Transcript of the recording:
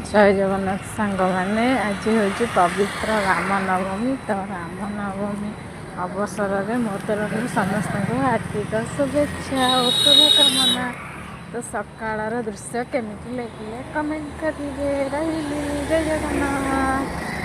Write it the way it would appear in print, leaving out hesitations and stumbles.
जय जगन्नाथ सांग मैंने आज हूँ पवित्र रामनवमी। तो रामनवमी अवसर में मो तरफ समस्त हार्दिक शुभेच्छा और शुभकामना। तो सकाळ दृश्य केमिति लगे कमेंट करेंगे। रही जय जगन्नाथ।